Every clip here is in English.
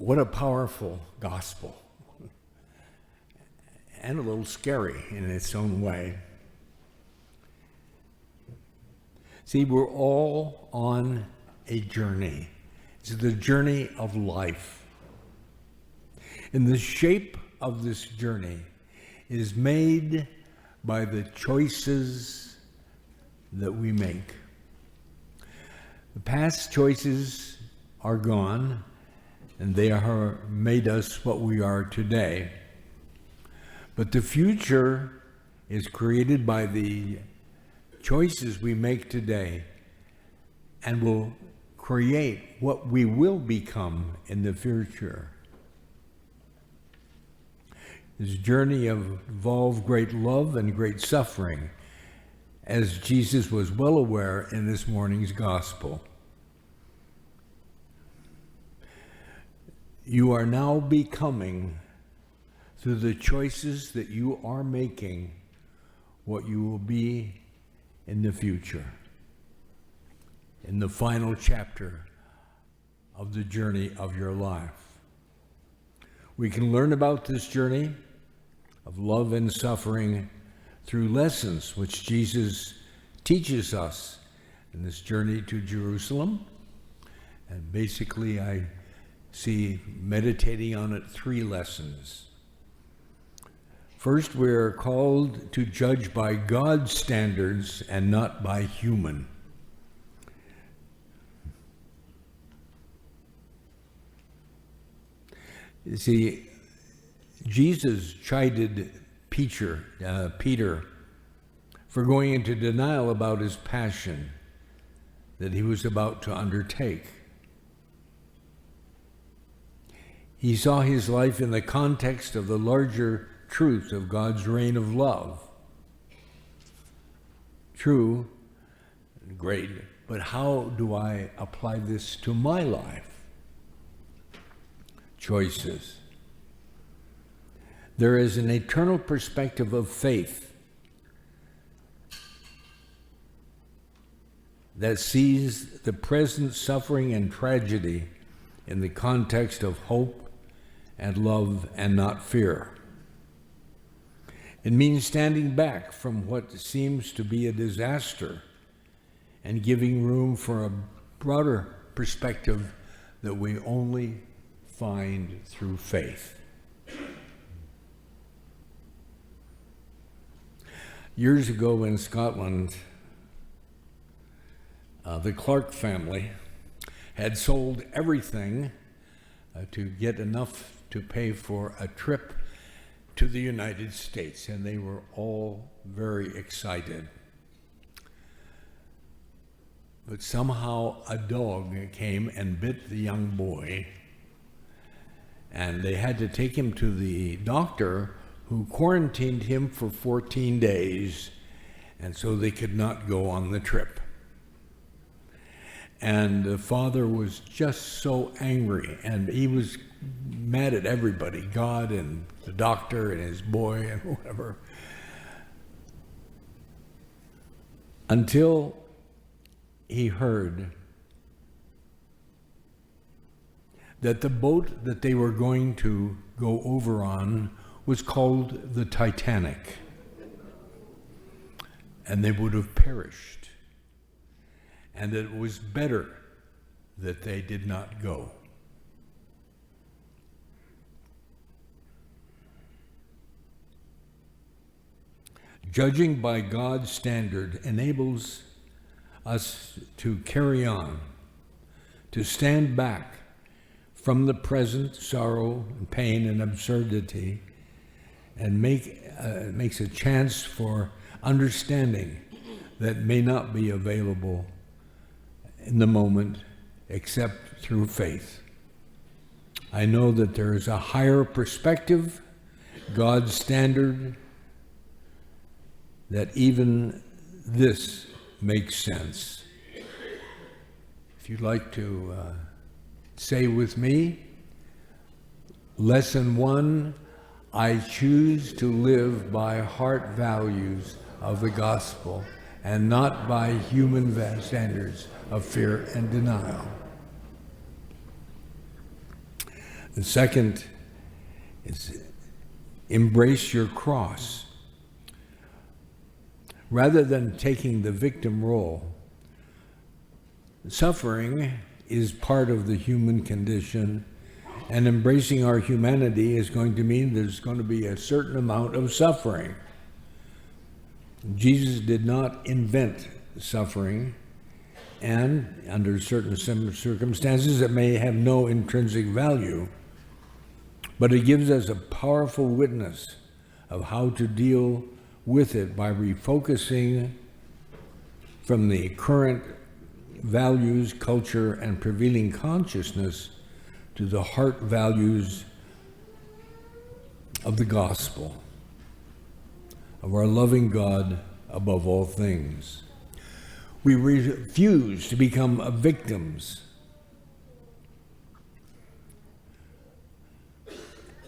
What a powerful gospel, and a little scary in its own way. See, we're all on a journey. It's the journey of life. And the shape of this journey is made by the choices that we make. The past choices are gone, and they are made us what we are today. But the future is created by the choices we make today, and will create what we will become in the future. This journey involved great love and great suffering, as Jesus was well aware in this morning's gospel. You are now becoming, through the choices that you are making, what you will be in the future, in the final chapter of the journey of your life. We can learn about this journey of love and suffering through lessons which Jesus teaches us in this journey to Jerusalem. And basically, I see meditating on it 3 lessons. First, we are called to judge by God's standards and not by human. You see, Jesus chided Peter for going into denial about his passion that he was about to undertake. He saw his life in the context of the larger truth of God's reign of love. True, great, but how do I apply this to my life? Choices. There is an eternal perspective of faith that sees the present suffering and tragedy in the context of hope and love and not fear. It means standing back from what seems to be a disaster and giving room for a broader perspective that we only find through faith. Years ago in Scotland, the Clark family had sold everything to get enough to pay for a trip to the United States, and they were all very excited. But somehow a dog came and bit the young boy, and they had to take him to the doctor, who quarantined him for 14 days, and so they could not go on the trip. And the father was just so angry, and he was mad at everybody, God and the doctor and his boy and whatever, until he heard that the boat that they were going to go over on was called the Titanic, and they would have perished, and that it was better that they did not go. Judging by God's standard enables us to carry on, to stand back from the present sorrow and pain and absurdity, and makes a chance for understanding that may not be available in the moment except through faith. I know that there is a higher perspective, God's standard, that even this makes sense. If you'd like to say with me, Lesson 1, I choose to live by heart values of the gospel and not by human standards of fear and denial. The second is embrace your cross. Rather than taking the victim role, suffering is part of the human condition, and embracing our humanity is going to mean there's going to be a certain amount of suffering. Jesus did not invent suffering, and under certain circumstances it may have no intrinsic value, but it gives us a powerful witness of how to deal with it by refocusing from the current values, culture, and prevailing consciousness to the heart values of the gospel, of our loving God above all things. We refuse to become victims,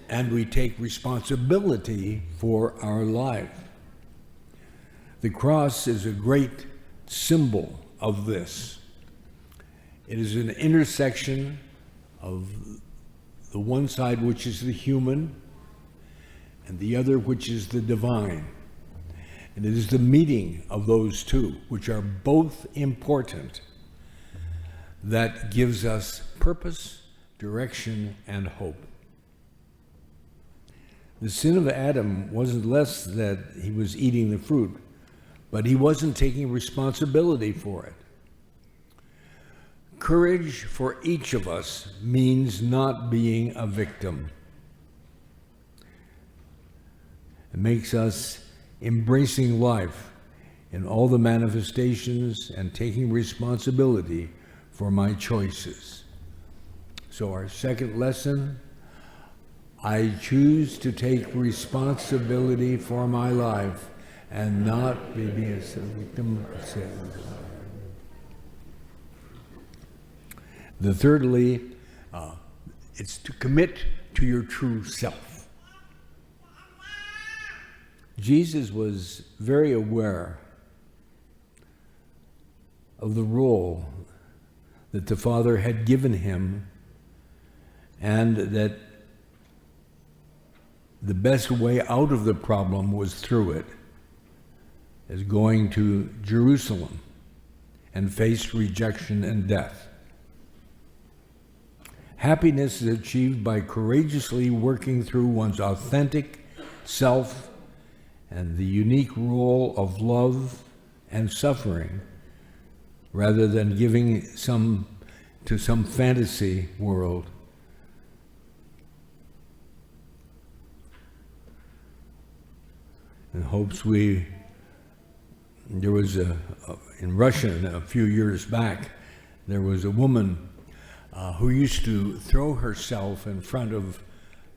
and we take responsibility for our life. The cross is a great symbol of this. It is an intersection of the one side, which is the human, and the other, which is the divine. And it is the meeting of those two, which are both important, that gives us purpose, direction, and hope. The sin of Adam wasn't less that he was eating the fruit, but he wasn't taking responsibility for it. Courage for each of us means not being a victim. It makes us embracing life in all the manifestations and taking responsibility for my choices. So our second lesson, I choose to take responsibility for my life and not be a victim of sin. The thirdly, it's to commit to your true self. Jesus was very aware of the role that the Father had given him, and that the best way out of the problem was through it, as going to Jerusalem and face rejection and death. Happiness is achieved by courageously working through one's authentic self and the unique role of love and suffering, rather than giving to some fantasy world. In hopes there was in Russia a few years back, there was a woman who used to throw herself in front of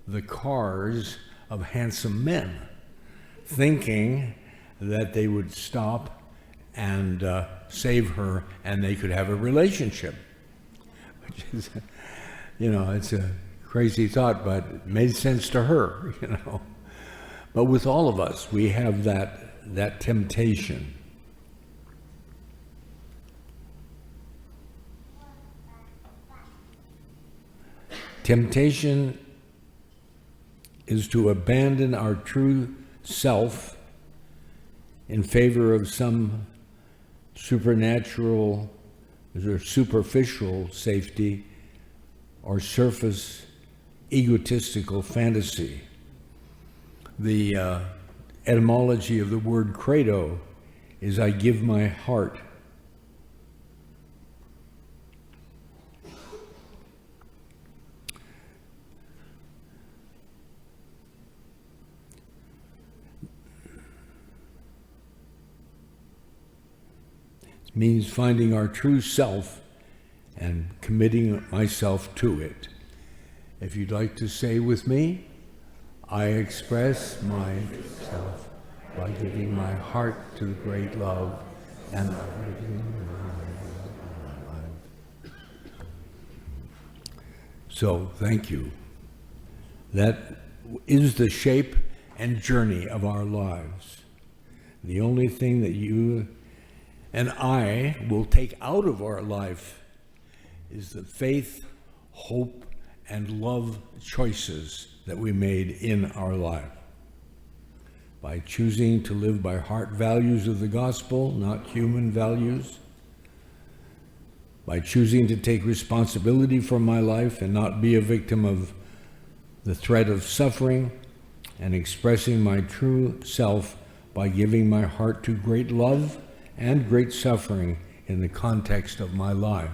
the cars of handsome men, thinking that they would stop and save her and they could have a relationship. Which is, it's a crazy thought, but it made sense to her, But with all of us, we have that temptation. Temptation is to abandon our true self in favor of some supernatural or superficial safety or surface egotistical fantasy. The etymology of the word credo is I give my heart. It means finding our true self and committing myself to it. If you'd like to say with me, I express myself by giving my heart to the great love and so thank you. That is the shape and journey of our lives. The only thing that you and I will take out of our life is the faith, hope, and love choices that we made in our life. By choosing to live by heart values of the gospel, not human values. By choosing to take responsibility for my life and not be a victim of the threat of suffering, and expressing my true self by giving my heart to great love and great suffering in the context of my life.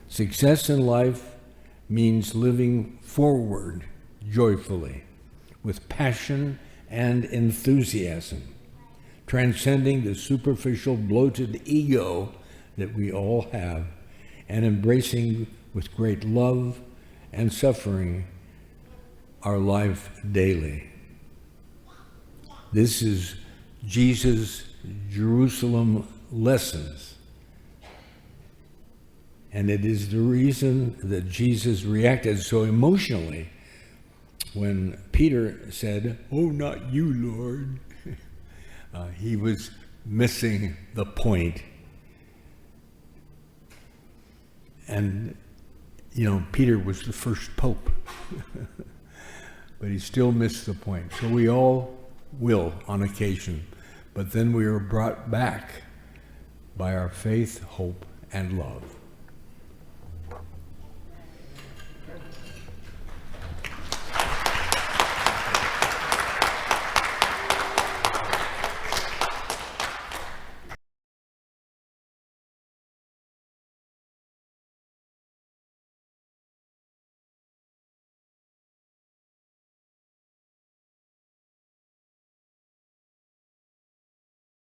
Success in life means living forward joyfully, with passion and enthusiasm, transcending the superficial, bloated ego that we all have, and embracing with great love and suffering our life daily. This is Jesus' Jerusalem lessons. And it is the reason that Jesus reacted so emotionally when Peter said, "Oh, not you, Lord." He was missing the point. And, Peter was the first pope, but he still missed the point. So we all will on occasion, but then we are brought back by our faith, hope, and love.